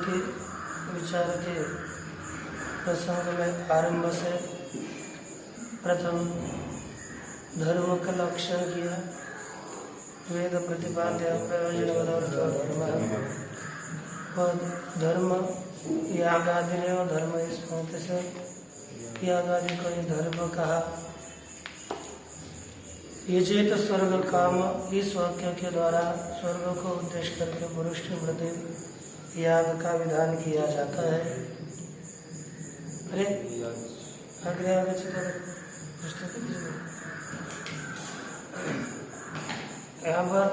के विचार के प्रसंग में आरंभ से प्रथम धर्म का लक्षण किया। वेद प्रतिपाद्य प्रयोजन और धर्म यागादि ने और धर्म इस पंक्ति से यागादि को ही धर्म कहा। ये चेत स्वर्ग काम, इस वाक्य के द्वारा स्वर्ग को उद्देश्य करके पुरुष के प्रति याग का विधान किया जाता है। अरे आगे आगे चलो, यहाँ पर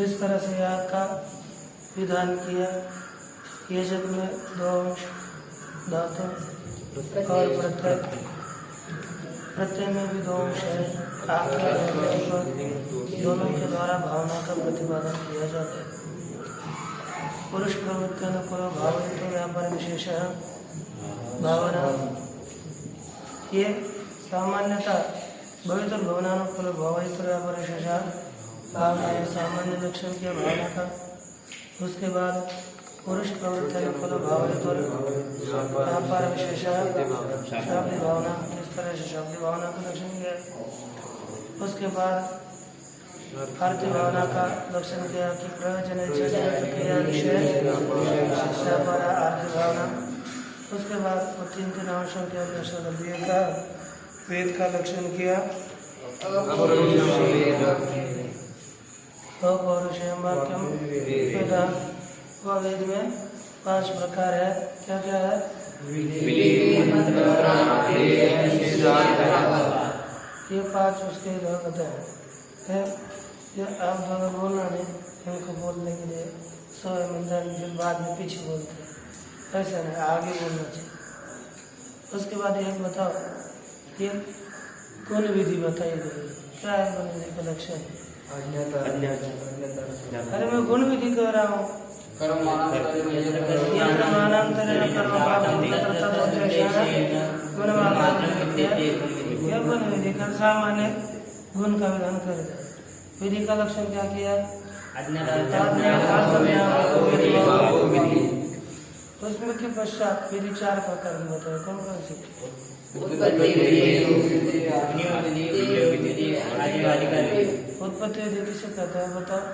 इस तरह से याग का विधान किया। ये जग में दो अंश धातु और प्रत्यय में भी दो अंश है। दोनों के द्वारा भावना का प्रतिपादन किया जाता है। पुरुष प्रवृत्ति अनुकूल भाव तो व्यापार विशेष भावना, ये सामान्यतः भवित्र भवनानुकूल भाव व्यापार विशेष भावना है सामान्य लक्षण की भावना का। उसके बाद पुरुष प्रवृत्ति अनुकूल भाव व्यापार विशेष शाब्दिक भावना, इस तरह से शाब्दिक भावना का लक्षण किया। उसके बाद आर्थिक भावना का लक्षण किया कि प्रयोजन क्रिया विषय व्यापार आर्थिक भावना। उसके बाद वो तीन अंशों के वेद का लक्षण किया। वेद में 5 प्रकार है। क्या क्या है? ये 5 उसके बताए है। ये आप दोनों बोलना नहीं, इनको बोलने के लिए 100 मिनट फिर बाद में पीछे बोलते हैं, ऐसा नहीं, आगे बोलना चाहिए। उसके बाद एक बताओ, ये कौन विधि बताई गई? क्या है गुण विधि का लक्षण? अरे मैं गुण विधि कह रहा हूँ। गुण विधि का सामान्य गुण का विधान करेगा। विधि का लक्षण क्या किया? उसमें के पश्चात विधि 4 प्रकार की बताए। कौन कौन सी? उत्पत्ति विधि किसे कहते हैं बताओ?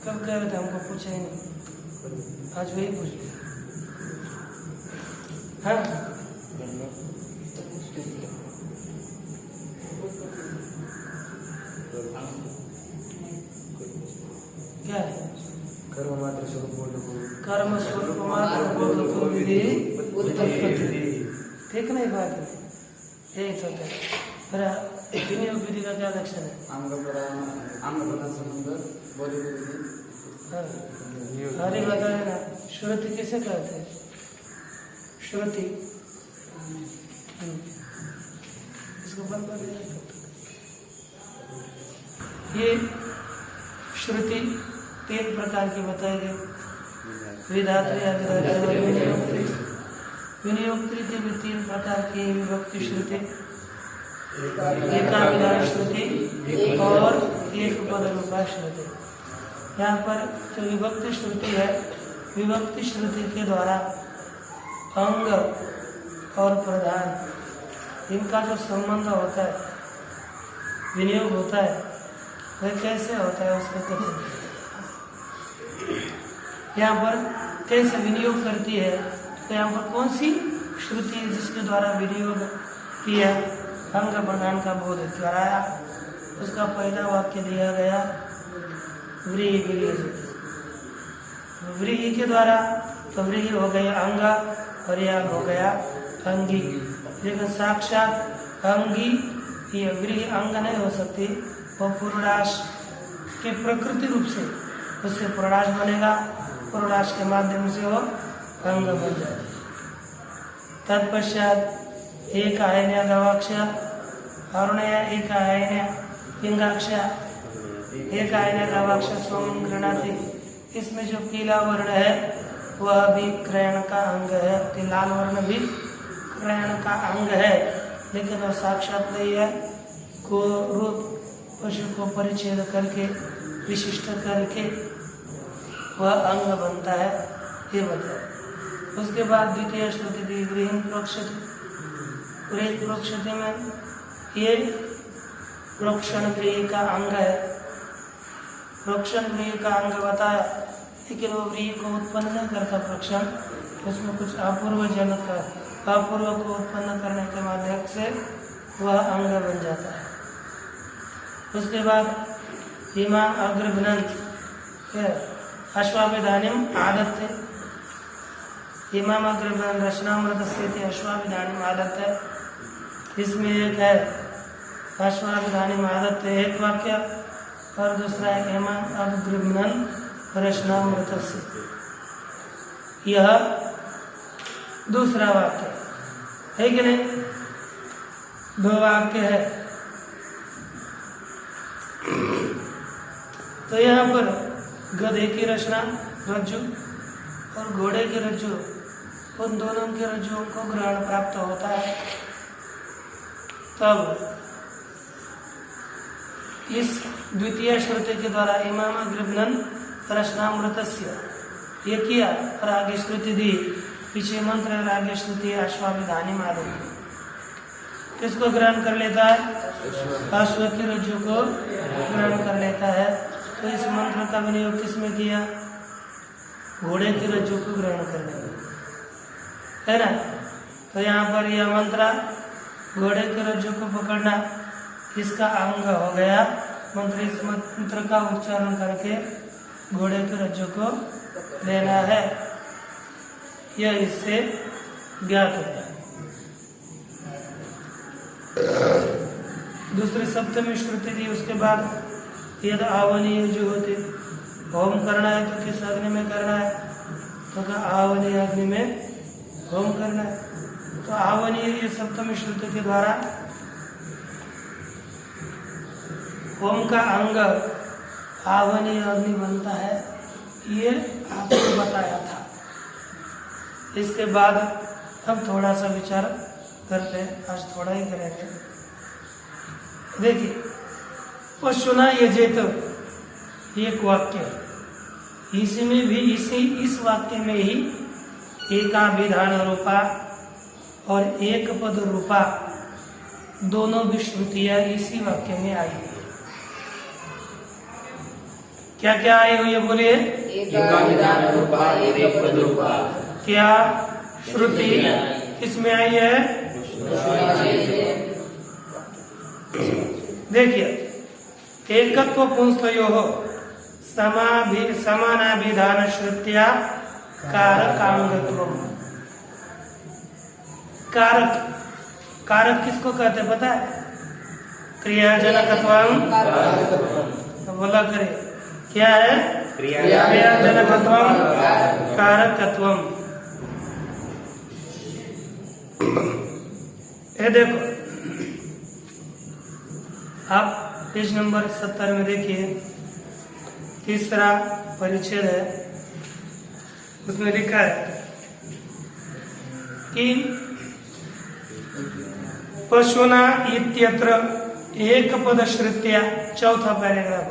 कब कह रहे थे? हमको पूछे ही नहीं, आज वही पूछ लिया। हाँ क्या है? कर्म मात्र स्वरूप बोध को विधि उत्पत्ति। ठीक नहीं बात है, यही तो है। विनियोग विधि का क्या लक्षण है? अरे बताए ना, श्रुति किसे कहते हैं? श्रुति इसको बंद कर देना। ये श्रुति 3 प्रकार की बताई गई। विधात्री, विनियोक्त्री के भी 3 प्रकार की विभक्ति श्रुति, एकाविधान श्रुति और एक पद रूपा श्रुति। यहाँ पर जो विभक्ति श्रुति है, विभक्ति श्रुति के द्वारा अंग और प्रधान इनका जो संबंध होता है, विनियोग होता है, वह कैसे होता है उसको कहते हैं। यहाँ पर कैसे विनियोग करती है, तो यहाँ पर कौन सी श्रुति है जिसके द्वारा विनियोग किया, अंग प्रधान का बोध कराया? उसका पहला वाक्य दिया गया व्रीहि के द्वारा, तो व्रीहि हो गया अंग और याग हो गया अंगी। लेकिन साक्षात अंगी ये व्रीहि अंग नहीं हो सकती, वो पूर्णाश के प्रकृति रूप से उससे पूर्णाश बनेगा, पूर्णाश के माध्यम से वो अंग बन जाए। तत्पश्चात एक आयन्य गवाक्ष अरुणय एक आयन्य लिंगाक्ष एक आयन्य गवाक्ष सोम गृणाति। इसमें जो पीला वर्ण है वह भी क्रयण का अंग है, लाल वर्ण भी क्रयण का अंग है, लेकिन वह साक्षात नहीं है। को रूप पशु को परिच्छेद करके विशिष्ट करके वह अंग बनता है, ये बताया। उसके बाद द्वितीय श्रुति दी गृहीण प्रोक्षति। गृहीण प्रोक्षति में ये प्रोक्षण क्रिया का अंग है। प्रोक्षण क्रिया का अंग बताया, लेकिन वो व्रीहि को उत्पन्न नहीं करता प्रोक्षण, उसमें कुछ अपूर्वजनक अपूर्व को उत्पन्न करने के माध्यम से वह अंग बन जाता है। उसके बाद इमाम अग्रभिनंत अश्वाभिधानिम आदत्ते। इमाम अग्रभिनंत रचनामृतस्य अश्वाभिधानिम आदत्ते। इसमें एक है अश्वाभिधानिम आदत्ते एक वाक्य, और दूसरा है इमाम अग्रभिनंत रचनामृतस्य, यह दूसरा वाक्य है कि नहीं? दो वाक्य है। तो यहाँ पर गधे की रचना रज्जु और घोड़े की रज्जु, उन दोनों के रज्जुओं को ग्रहण प्राप्त होता है। तब इस द्वितीय श्रुति के द्वारा इमाम अग्रभिनंत रचनामृतस्य ये किया, और आगे श्रुति दी, पीछे मंत्र और आगे श्रुति अश्वाभिधानिम आदत्ते। किसको ग्रहण कर लेता है? अश्व की रज्जु को ग्रहण कर लेता है। तो इस मंत्र का विनियोग किसमें किया? घोड़े की रज्जु को ग्रहण करने में, है ना? तो यहाँ पर यह मंत्र घोड़े की रज्जु को पकड़ना इसका अंग हो गया। मंत्र इस मंत्र का उच्चारण करके घोड़े की रज्जु को लेना है, यह इससे ज्ञात होता है। दूसरी सप्तमी श्रुति दी। उसके बाद यदि आवनीय जो होते, होम करना है तो किस अग्नि में करना है? तो क्या आवनीय अग्नि में होम करना है। तो आवनीय ये सप्तमी श्रुति के द्वारा होम का अंग आवनीय अग्नि बनता है, ये आपको बताया था। इसके बाद अब थोड़ा सा विचार करते हैं, आज थोड़ा ही करेंगे। देखिए, पशुना यजेत एक वाक्य, इसमें भी इस वाक्य में ही एकाभिधान रूपा और एक पद रूपा दोनों भी श्रुतियां इसी वाक्य में आई है। क्या क्या आई हुई है बोलिए? एकाभिधान रूपा, एक पद रूपा। क्या श्रुति किसमें आई है? देखिए, एकत्व पुंसयोः समानाभिधान श्रुत्या कारकांगत्वम्। कारक, कारक किसको कहते हैं पता है? क्रियाजनकत्वम्। तो बोला करे, क्या है? क्रियाजनकत्वम् कारकत्वम्। ये देखो, आप पेज नंबर 70 में देखिए, तीसरा परिच्छेद है, उसमें लिखा है कि पशुना इत्यत्र एक पद श्रुत्या, चौथा पैराग्राफ,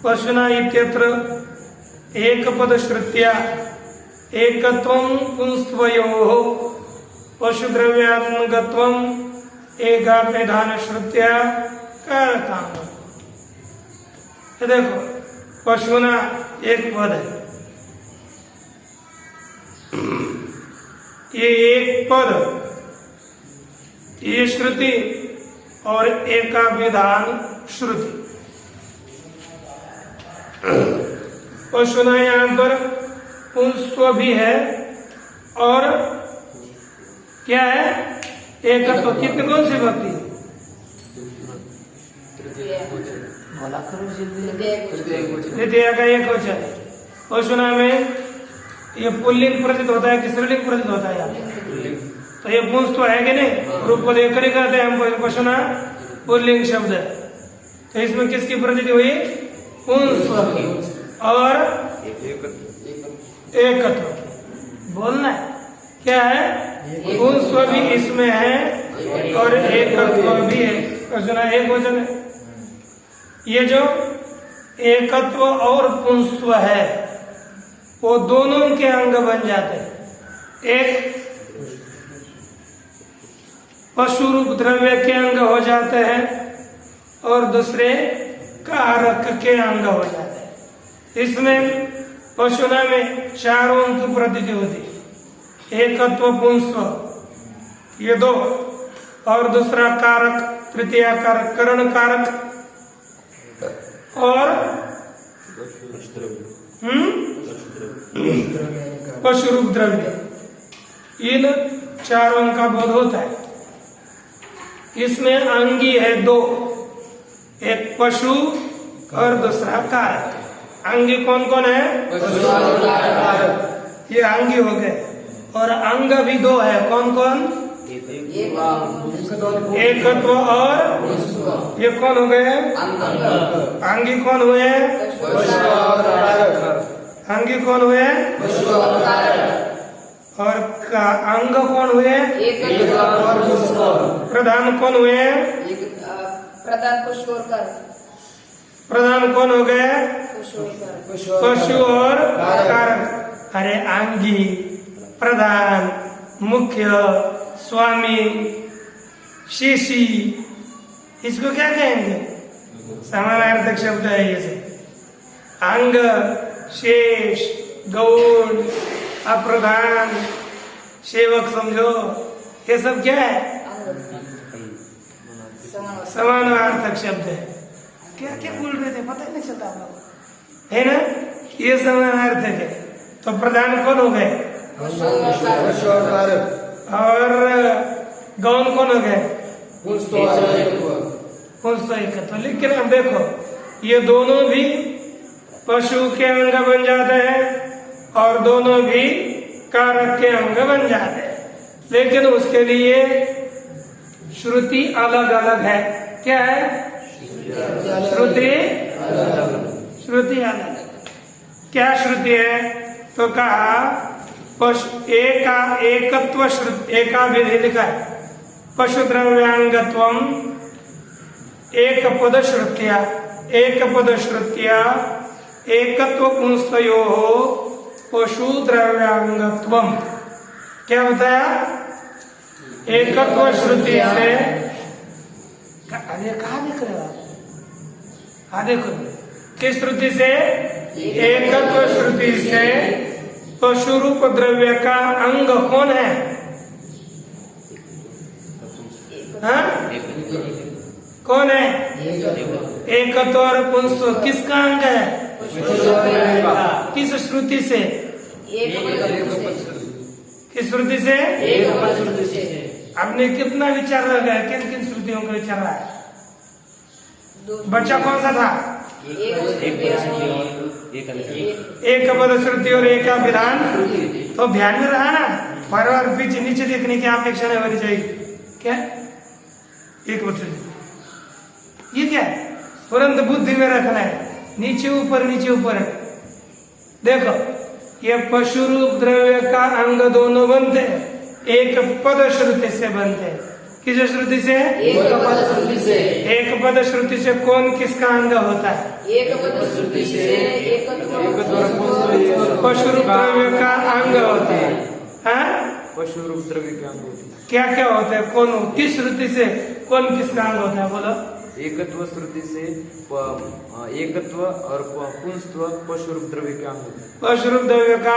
पशुना इत्यत्र एक पद श्रुत्या एकत्वं पुंस्त्वयोः पशुद्रव्यात्मकत्वं एकाभिधान श्रुत्या कारकांगत्वम्। देखो, पशुना एक पद है, ये एक पद, ये श्रुति और एकाभिधान श्रुति। पशुना यहाँ पर पुंस्त्व भी है और क्या है? एकत्व। कितने कौन सी भक्ति? तृतीया का एक वचन। पशुना में ये पुल्लिंग प्रतीत होता है कि स्त्रीलिंग प्रतीत होता है? तो ये पुंस्त्व है कि नहीं? रूप को देख कर कहते हैं हम पशुना पुल्लिंग शब्द है। तो इसमें किसकी प्रतीति हुई? पुंस्त्व की और एकत्व। बोलना है क्या है? पुंस्त्व भी इसमें है और एकत्व भी है। पशुना एक वचन है। ये जो एकत्व और पुंस्त्व है, वो दोनों के अंग बन जाते हैं। एक पशु रूप द्रव्य के अंग हो जाते हैं और दूसरे कारक के अंग हो जाते हैं। इसमें पशुना में चारों की प्रतीति होती है, एकत्व पुंस्त्व ये दो, और दूसरा कारक, तृतीय कारक करण कारक और पशु रूप द्रव्य, इन चारों का बोध होता है। इसमें अंगी है दो, एक पशु और दूसरा कारक। अंगी कौन कौन है? ये अंगी हो गए, और अंग भी दो है, कौन कौन? एकत्व और ये कौन हो गए? अंगी कौन हुए? अंगी कौन हुए? और अंग कौन हुए? प्रधान कौन हुए? प्रधान पशु और कारक। प्रधान कौन हो गए? पशु और कारक। अरे अंगी, प्रधान, मुख्य, स्वामी, शेषी, इसको क्या कहेंगे? समानार्थक शब्द है ये से। अंग, शेष, गौण, अप्रधान, सेवक समझो, ये सब क्या है? समानार्थक शब्द है। क्या क्या बोल रहे थे पता ही नहीं चलता आप लोग, है ना? ये समानार्थक है। तो प्रधान कौन हो गए? और गौण कौन हो गए? पुंस्त्व एकत्व। लेकिन अब देखो, ये दोनों भी पशु के अंग बन जाते हैं और दोनों भी कारक के अंग बन जाते हैं, लेकिन उसके लिए श्रुति अलग अलग है। क्या है? श्रुति अलग है। क्या श्रुति है? तो कहा एकत्व श्रुति, एका विधि लिखा है, पशु द्रव्यांगत्वम एक पद श्रुत्या एकत्व पुंस्तयो पशु द्रव्यांगत्वम। क्या बताया? एकत्व श्रुति से, अरे कहा देख रहे हो आप? हाँ देखो, किस श्रुति से? एकत्व श्रुति से पशु रूप द्रव्य का अंग कौन है? हाँ? कौन है? एकत्व और पुंस्त्व किसका अंग है? किस श्रुति से? किस श्रुति से? आपने कितना विचार लगाया? किन किन श्रुतियों का विचार रहा है? बच्चा कौन सा था? एक पद श्रुति और एक विधान। तो ध्यान में रहा ना, बार बार पीछे नीचे देखने की अपेक्षा नहीं होनी चाहिए। क्या? एक पद श्रुति, ये क्या है? तुरंत बुद्धि में रखना है, नीचे ऊपर नीचे ऊपर। देखो, ये पशु रूप द्रव्य का अंग दोनों बनते हैं, एक पद श्रुति से बनते हैं। किस श्रुति से? एक पद श्रुति से कौन किसका अंग होता है? एक पद श्रुति से पशु रूप द्रव्य का अंग होते हैं। हाँ? पशु रूप द्रव्य के अंग होते हैं। क्या क्या होता है? कौन, किस श्रुति से कौन किसका अंग होता है? बोलो। एकत्व श्रुति से एकत्व और पुंस्त्व पशु रूप द्रव्य के अंग होते हैं। पशु रूप द्रव्य का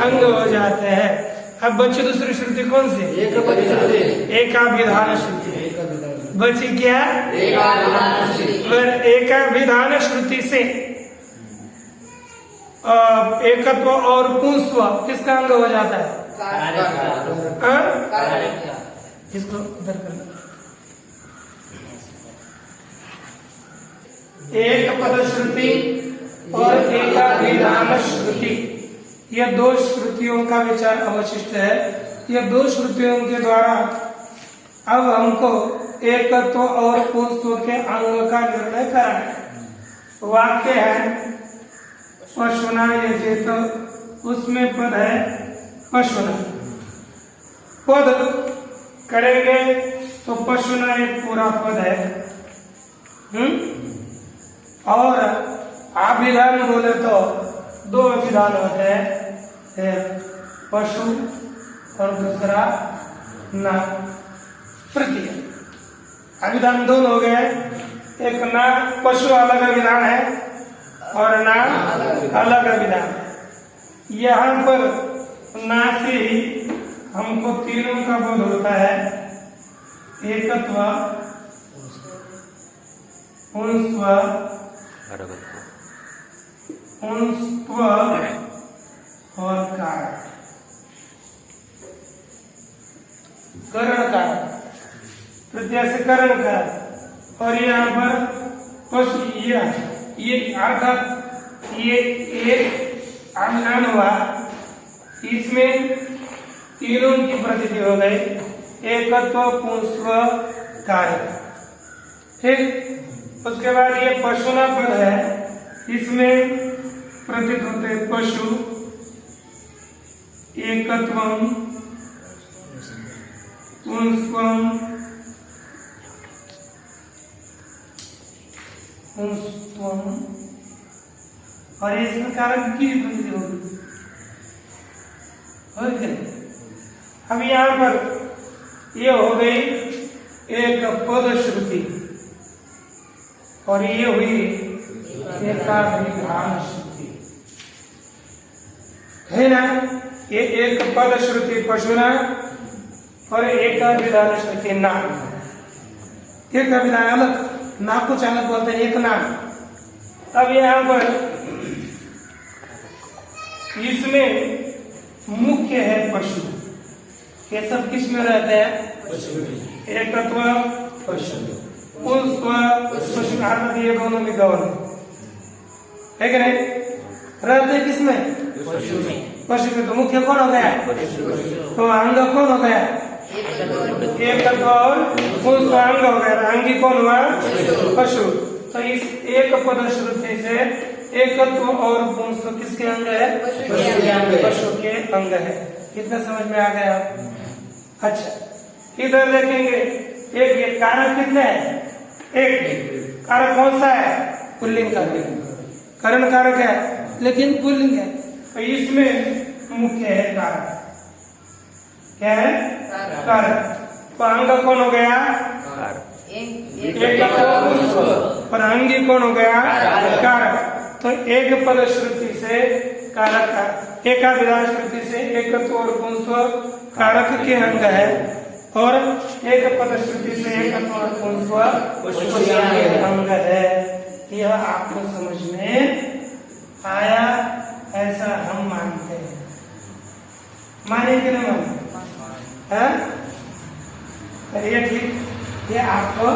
अंग हो जाते हैं। अब बच्ची दूसरी श्रुति कौन सी? एकाभिधान श्रुति। बची क्या? एकाभिधान श्रुति से एकत्व और पुंस्त्व किसका अंग हो जाता है? इसको उधर करना। एक पद श्रुति और एकाभिधान श्रुति, ये दो श्रुतियों का विचार अवशिष्ट है। ये दो श्रुतियों के द्वारा अब हमको एकत्व और पुंस्त्व के अंग का निर्णय करना है। वाक्य है पशुना यजेत, उसमें पद है पशुना। पद करेंगे तो पशुना एक पूरा पद है। और अभिधान बोले तो दो अभिधान होते हैं, एक पशु और दूसरा ना प्रत्यय। अभिधान दो हो गए, एक ना पशु अलग अभिधान है और ना अलग अभिधान। यहाँ पर ना से ही हमको तीनों का बोध होता है, एकत्व, पुंस्व और कारक, करण कारक, प्रत्यय से करण कारक। और यहाँ पर पशु ये अर्थात ये एक अभिधान हुआ, इसमें तीनों की प्रतीति हो गई, एकत्व, पुंस्व, कारक। ठीक, उसके बाद ये पशुना पद है, इसमें प्रतीत होते पशु, एकत्वम, पुंस्वम, और इसमें कारक की प्रतीति होगी। अब यहाँ पर ये हो गई एक पद श्रुति और ये हुई एकाभिधान श्रुति, है ना। ये एक पद श्रुति पशुना और एकाभिधान श्रुति ना। एक अभिधान अलग, ना कुछ अलग बोलते हैं, एक ना। अब यहाँ पर इसमें मुख्य है पशु। ये सब किस में रहते हैं? एकत्व, पशु, पुंस्व, पशु, ये दोनों में गौण है कि नहीं? रहते किसमें? पशु में। तो मुख्य कौन हो गया? तो अंग कौन हो गया? एकत्व और पुंस्व अंग हो गया। अंगी कौन हुआ? पशु। तो इस एक पद श्रुति से एकत्व और पुंस्व किसके अंग है? पशु के अंग है। कितना समझ में आ गया? अच्छा, इधर देखेंगे, एक कारक कितने है? एक कारक कौन सा है? पुल्लिंग कारक, करण कारक है, लेकिन पुल्लिंग है। तो इसमें मुख्य है कारक। क्या है? कारक। तो अंग कौन हो गया? और अंगी कौन हो गया? कारक। तो एक पद श्रुति से कारक का, एकाभिधान श्रुति से एकत्व और पुंस्व कारक के अंग है, और एक पद श्रुति से एकत्व और पुंस्व पशु के अंग है। यह आपको समझ में आया? ऐसा हम मानते हैं। माने कि नहीं माने? ये ठीक, ये आपको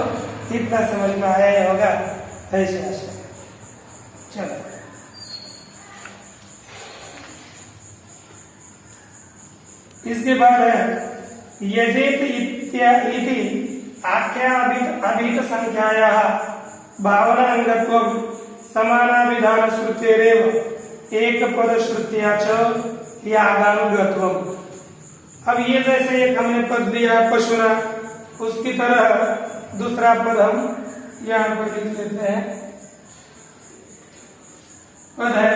इतना समझ में आया होगा, ऐसे ऐसे। चलो, इसके बाद है यजेत इति आख्या अभित संख्यायाः भावना अंगत्वं समानाभिधान श्रुतेरेव एक पद श्रुत्या च यागानुगत्वम्। अब ये जैसे एक हमने पद दिया पशुना, उसकी तरह दूसरा पद हम यहाँ पर लिख लेते हैं। पद है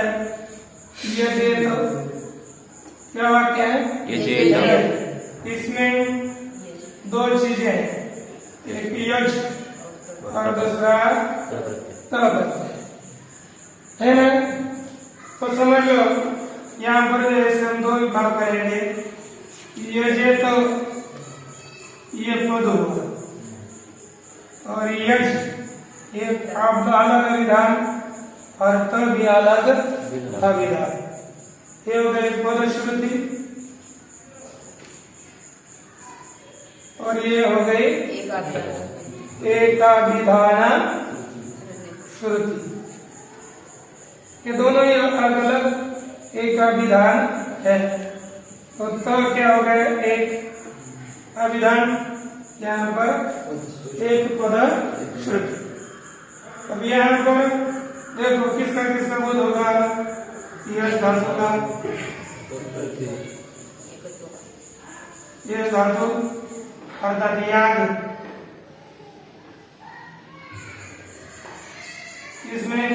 यजेत, क्या वाक्य है? इसमें दो चीजें हैं, एक यज और दूसरा तब, है ना। तो समझ लो, यहाँ पर जैसे हम दो विभाग करेंगे, यजे तो ये पद होगा और यज एक अलग विधान और तब भी अलग अभिधान। ये हो गई पद श्रुति और ये हो गई एकाभिधान श्रुति। ये दोनों ही अलग अलग एकाभिधान है। तो क्या हो गया? एक अभिधान, यहाँ पर एक पद श्रुति। अब यहाँ पर देखो किसका किसका बोध होगा? यह धातु का, यह धातु अर्थात याग, इसमें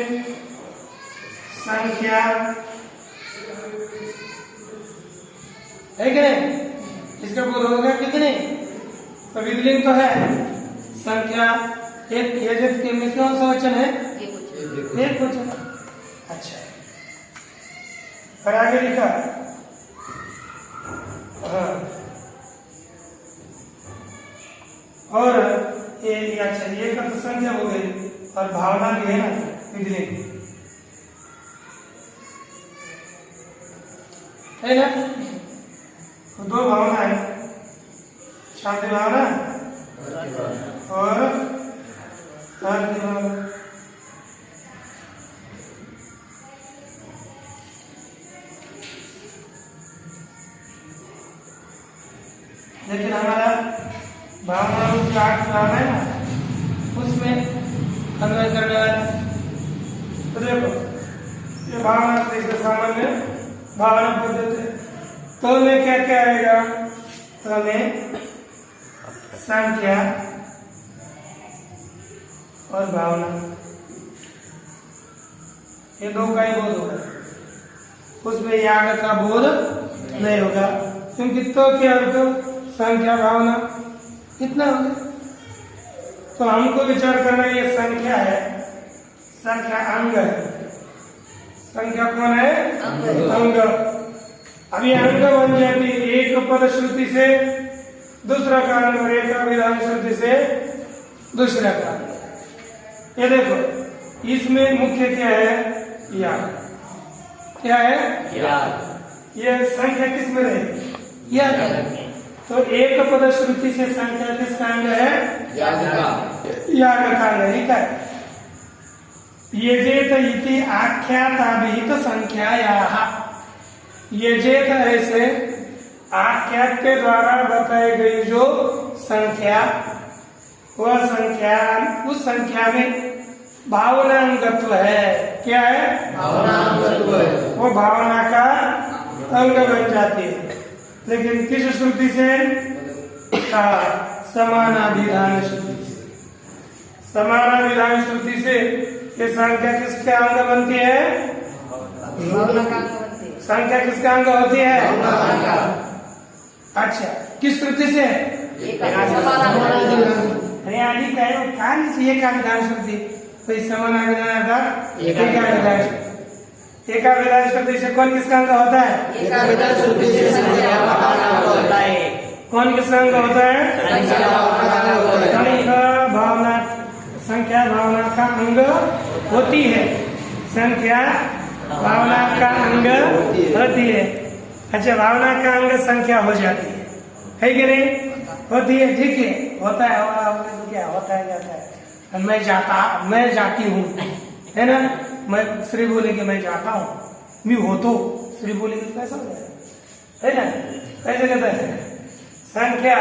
संख्या है कि नहीं? इसका बोध होगा कितने? तो विधिलिंग तो है संख्या एक यजत के में कौन सा वचन है? एक वचन। अच्छा, और आगे लिखा हाँ, और ये अच्छा ये का तो संख्या हो गई और भावना भी है ना विधिलिंग है ना। तो दो भावना है, शांति भावना और शांति भावना। लेकिन हमारा भावना रूप चार्ट भावना है ना, उसमें अन्वय करने वाला। तो देखो ये भावना से सामान्य भावना पद्धति तो में क्या क्या आएगा? तो में संख्या और भावना ये दो का ही बोध होगा, उसमें याग का बोध नहीं होगा क्योंकि तो क्या तो संख्या भावना कितना हो गया। तो हमको विचार करना ये संख्या है, संख्या अंग है। संख्या कौन है? अंग। अब ये अंग बन जाती एक पद श्रुति से दूसरा का अंग और एक विधान श्रुति से दूसरा का अंग। ये देखो इसमें मुख्य क्या है? याग। क्या है? याग। ये संख्या किस में रहेगी? याग। तो एक पद श्रुति से संख्या किसका अंग है? याग का अंग है। ठीक है। यजेत इति आख्याताभिहित संख्यायाः। यजेत ऐसे आख्यात के द्वारा बताई गई जो संख्या, वह संख्या उस संख्या में भावनांगत्व है। क्या है? भावनांगत्व है। वो भावना का अंग बन जाती है। लेकिन किस श्रुति से? समानाभिधान श्रुति से। समानाभिधान श्रुति से ये संख्या किसके अंग बनती है? संख्या किसका अंग होती है? अच्छा, किस श्रुति से? हरियाणी का है एकाभिधान श्रुति। तो इस समानाभिधान अर्थात एकाभिधान श्रुति। एकाभिधान श्रुति से कौन किसका अंग होता है? एकाभिधान श्रुति से संख्या होता है। कौन किसका अंग होता है? संख्या भावना का अंग होती है। संख्या भावना का अंग होती है। अच्छा, भावना का अंग संख्या हो जाती है कि नहीं? होती है। ठीक है, होता है। क्या होता है? जाता है। मैं जाती हूँ, है ना। मैं श्री बोलेगी मैं जाता हूँ, मैं हो तो श्री बोलेगी तो कैसा हो जाएगा? है ना। कैसे कहते हैं? संख्या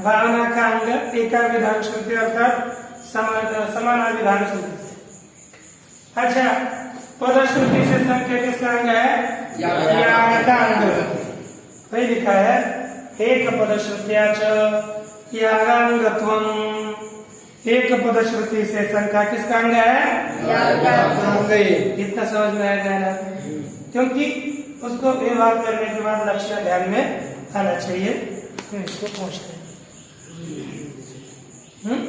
भावना का अंग एकाभिधान श्रुति अर्थात समानाभिधान श्रुति। अच्छा, पद श्रुति से संख्या किसका अंग है? याग का अंग। वही लिखा है एक पद श्रुत्या च यागांगत्वम्। एक पद श्रुति से संख्या किसका अंग है? याग का अंग। इतना समझ में आएगा ना, क्योंकि उसको व्यवहार करने के बाद लक्ष्य ध्यान में आना चाहिए। इसको पहुंचते हैं।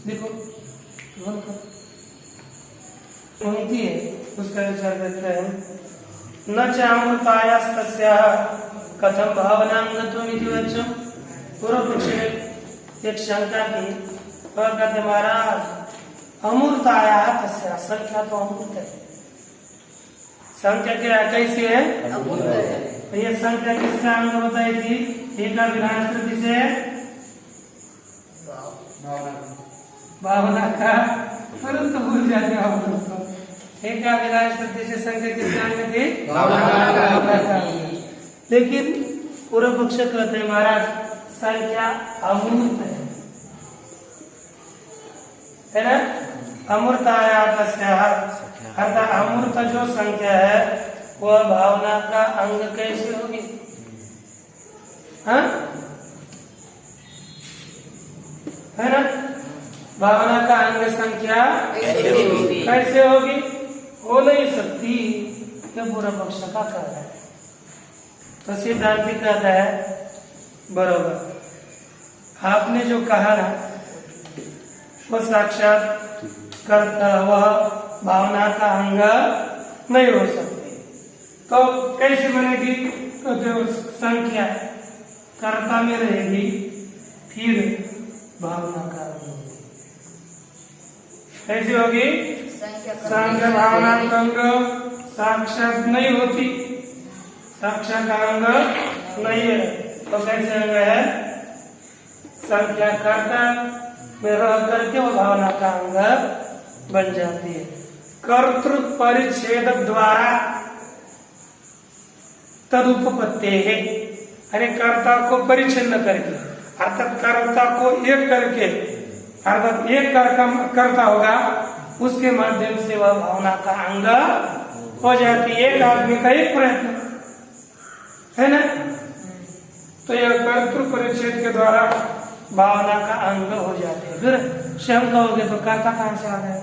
देखो पंक्ति है, उसका विचार करते हैं। न चामृतायास्तस्याः कथम भावनांगत्वमिति वचम। पूर्व पक्ष ने एक शंका की और कहते महाराज अमूर्तायाः तस्याः, संख्या तो अमूर्त है। संख्या क्या कैसी है? अमूर्त है। तो ये संख्या किसका अंग बताई थी? एकाभिधान श्रुति से भावना का, तुरंत भूल जाते हो आप लोग को। एकाभिधान श्रुति से संख्या किसका अंग थी? भावना का। लेकिन पूर्व पक्ष कहते हैं महाराज संख्या अमूर्त है ना। अमूर्ताया तस्याः अर्थात अमूर्त जो संख्या है वह भावना का अंग कैसे होगी? हाँ, है ना। भावना का अंग संख्या कैसे होगी? हो नहीं सकती, यह पूर्व पक्ष का कहना है। तो सिद्धांति कहता है बरोबर आपने जो कहा ना वो साक्षात कर्ता वह भावना का अंग नहीं हो सकती। तो कैसे बनेगी? तो जो संख्या कर्ता में रहेगी फिर भावना का अंग होगी। कैसी होगी? संख्या भावना का अंग साक्षात नहीं होती, साक्षात अंग नहीं है। तो कैसे अंग है? संख्या कर्ता में रह करके वो भावना का अंग बन जाती है। कर्तृ परिच्छेद द्वारा तदुपपत्ते है, अरे कर्ता को परिच्छिन्न करके अर्थात कर्ता को एक करके अर्थात एक कर्ता होगा उसके माध्यम से वह भावना का अंग हो जाती है। एक आदमी का एक प्रयत्न है ना, तो यह कर्तृ परिच्छेद के द्वारा भावना का अंग हो जाते हैं। फिर शंका हो गए तो कर्ता कहां से आ गए?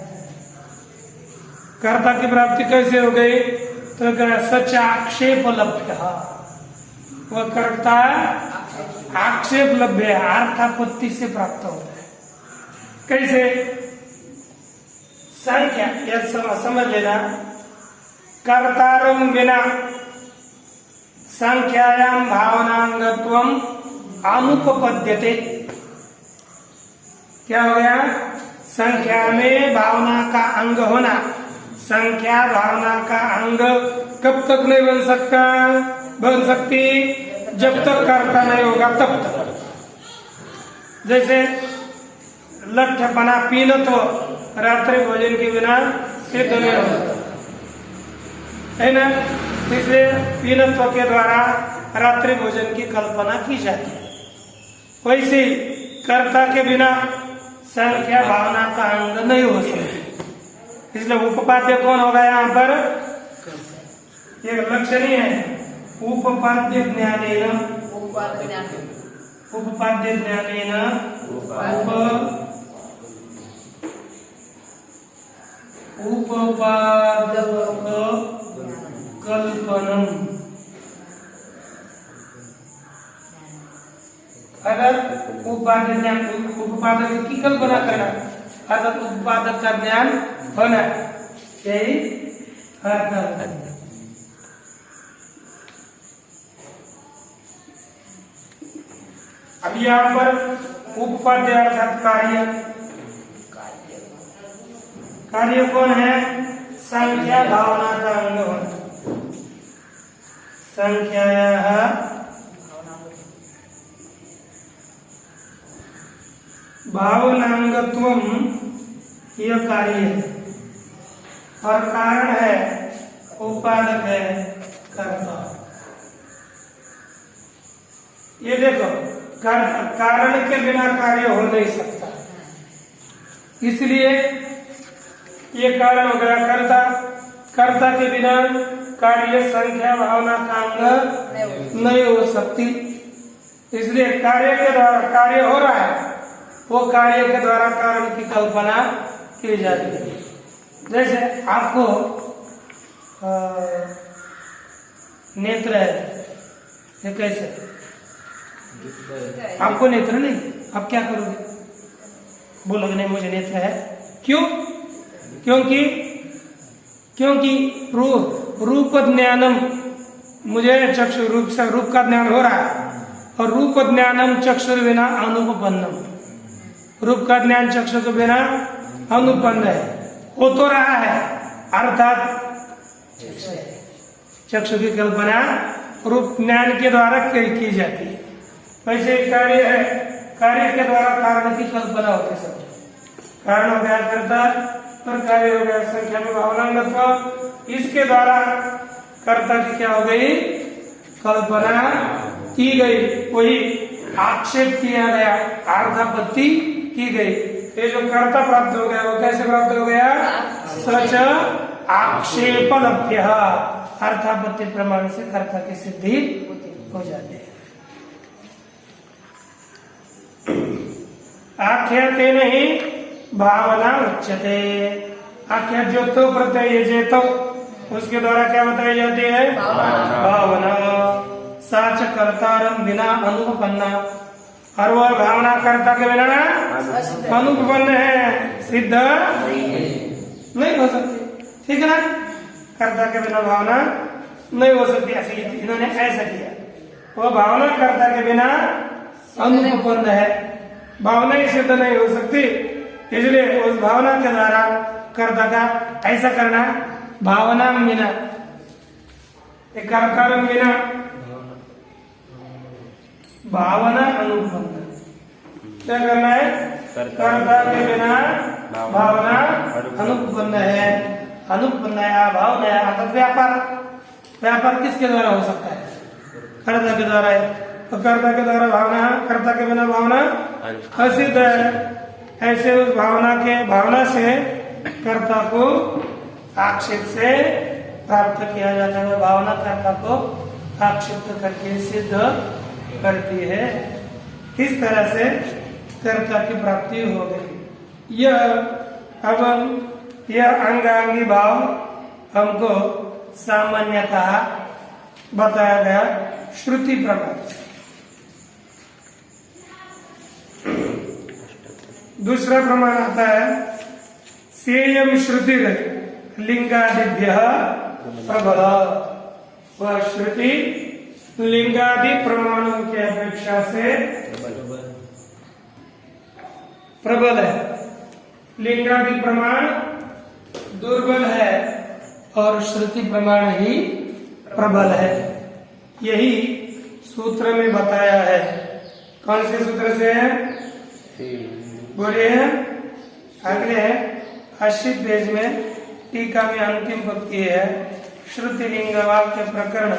कर्ता की प्राप्ति कैसे हो गई? तो सच आक्षेप लभ्य, वह कर्ता आक्षेप लभ्य है, अर्थापत्ति से प्राप्त होता है। कैसे? संख्या यह समझ लेना, कर्तारं विना संख्यायां भावनांगत्वम अनुपपद्यते। क्या हो गया? संख्या में भावना का अंग होना, संख्या भावना का अंग कब तक नहीं बन सकता? बन सकती जब तक कर्ता नहीं होगा तब तक। जैसे लठ्ठपना पीनत्व रात्रि भोजन के बिना सिद्ध नहीं हो सकता है ना, इसलिए पीनत्व के द्वारा रात्रि भोजन की कल्पना की जाती है। वैसे कर्ता के बिना संख्या भावना का अंग नहीं हो सकती, इसलिए उपपाद्य कौन होगा यहाँ पर? ये लक्षणीय है, उपपाद्य ज्ञानेन उपपाद्य ज्ञानेन उपपादक कल्पनम। अगर उपादक ज्ञान उपपादक की कल्पना करना अर्थात उत्पादक का ज्ञान होना, यही अर्थ है। अब यहाँ पर उपपाद्य अर्थात कार्य, कार्य कौन है? संख्या भावना का अंग होना, संख्या भावनांगत्वम यह कार्य है और कारण है, उपादक है कर्ता। ये देखो कारण के बिना कार्य हो नहीं सकता, इसलिए ये कारण हो गया कर्ता। कर्ता के बिना कार्य संख्या भावना का अंग नहीं हो सकती, इसलिए कार्य के द्वारा कार्य हो रहा है, वो कार्य के द्वारा कारण की कल्पना की जाती है। जैसे आपको नेत्र है, ये कैसे? आपको नेत्र नहीं, आप क्या करोगे? बोलोगे नहीं मुझे नेत्र है। क्यों? क्योंकि रूप ज्ञानम, मुझे चक्षु रूप का ज्ञान हो रहा है और रूप ज्ञानम चक्षुर बिना अनुपन्नम, रूप का ज्ञान चक्षु के बिना अनुपन्न है, हो तो रहा है अर्थात चक्षु की कल्पना रूप ज्ञान के द्वारा की जाती है। वैसे कार्य है, कार्य के द्वारा कारण की कल्पना होती है। सब कारण हो गया कर्ता और कार्य हो गया संख्या में भावनांगत्व, इसके द्वारा कर्ता की क्या हो गई? कल्पना की गई, वही आक्षेप किया गया, अर्थापत्ति की गई। ये जो कर्ता प्राप्त हो गया वो कैसे प्राप्त हो गया? सच आक्षेप लभ्य, अर्थापत्ति प्रमाण से कर्ता की सिद्धि हो जाती है। आख्याते नहीं भावना उच्यते, आख्या जोतो प्रत्यय ये जेतो उसके द्वारा क्या बताई जाती है? भावना। साच कर्तारम बिना अनुपन्ना, और वह भावना कर्ता के बिना अनुपन्न है, सिद्ध नहीं हो सकती। ठीक है ना? कर्ता के बिना भावना नहीं हो सकती, ऐसे इन्होंने ऐसा किया। वह भावना कर्ता के बिना अनुपन्न है, भावना ही सिद्ध नहीं हो सकती, इसलिए उस भावना के द्वारा कर्ता का ऐसा करना भावना बिना, कर्ता बिना भावना अनुपन्न। क्या करना है? कर्ता के बिना भावना अनुपन्न है, अनुपन्न है, अभाव है। अर्थात व्यापार, व्यापार किसके द्वारा हो सकता है? कर्ता के द्वारा है। तो कर्ता के द्वारा भावना, कर्ता के बिना भावना असिद्ध है। ऐसे उस भावना से कर्ता को आक्षेप से प्राप्त किया जाता है। भावना कर्ता को आक्षेप करके सिद्ध करती है। इस तरह से कर्ता की प्राप्ति हो गई। यह अंगांगी भाव हमको सामान्यतः बताया गया श्रुति प्रमाण। दूसरा प्रमाण आता है सेयम श्रुति लिंगादिभ्य प्रबल। वह श्रुति लिंगादि प्रमाणों की अपेक्षा से प्रबल है। लिंगादि प्रमाण दुर्बल है और श्रुति प्रमाण ही प्रबल है। यही सूत्र में बताया है। कौन से सूत्र से है? बोलिए। अगले है 80 पेज में टीका में अंतिम पंक्ति है, श्रुति लिंग वाक्य प्रकरण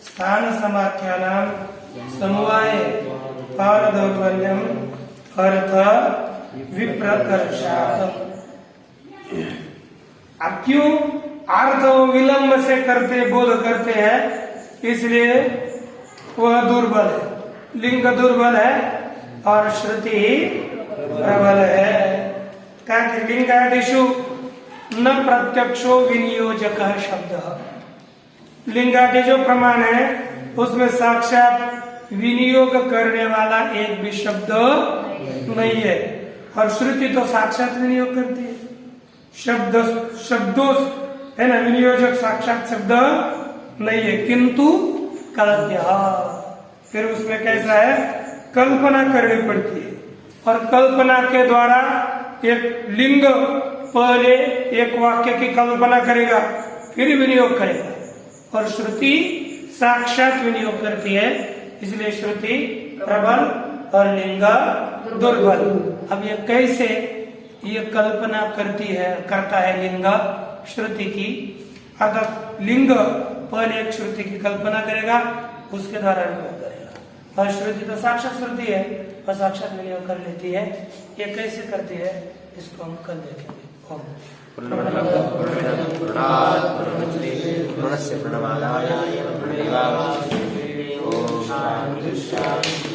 स्थान समाख्यानाम समवाय पारदौर्बल्यम अर्थ विप्रकर्षात्। अब क्यों अर्थ विलंब से करते बोध करते हैं? इसलिए वह दुर्बल है, लिंग दुर्बल है और श्रुति प्रबल है। क्या लिंगादिषु न प्रत्यक्षो विनियोजक शब्द। लिंगादि जो प्रमाण है उसमें साक्षात विनियोग करने वाला एक भी शब्द नहीं है, और श्रुति तो साक्षात विनियोग करती है। शब्दों है ना, विनियोजक साक्षात शब्द नहीं है, किंतु कल्प्य। फिर उसमें कैसा है? कल्पना करनी पड़ती है, और कल्पना के द्वारा एक लिंग पहले एक वाक्य की कल्पना करेगा फिर विनियोग करेगा, और श्रुति साक्षात विनियोग करती है। इसलिए श्रुति प्रबल और लिंग दुर्बल। अब ये कैसे ये कल्पना करता है लिंग श्रुति की? अर्थात लिंग पहले एक श्रुति की कल्पना करेगा, उसके द्वारा विनियोग करेगा, और श्रुति तो साक्षात श्रुति है और साक्षात विनियोग कर लेती है। ये कैसे करती है इसको हम कल देखेंगे। प्रणमादाय प्रणवादाय प्रणवादाय। ओम शांति शांति।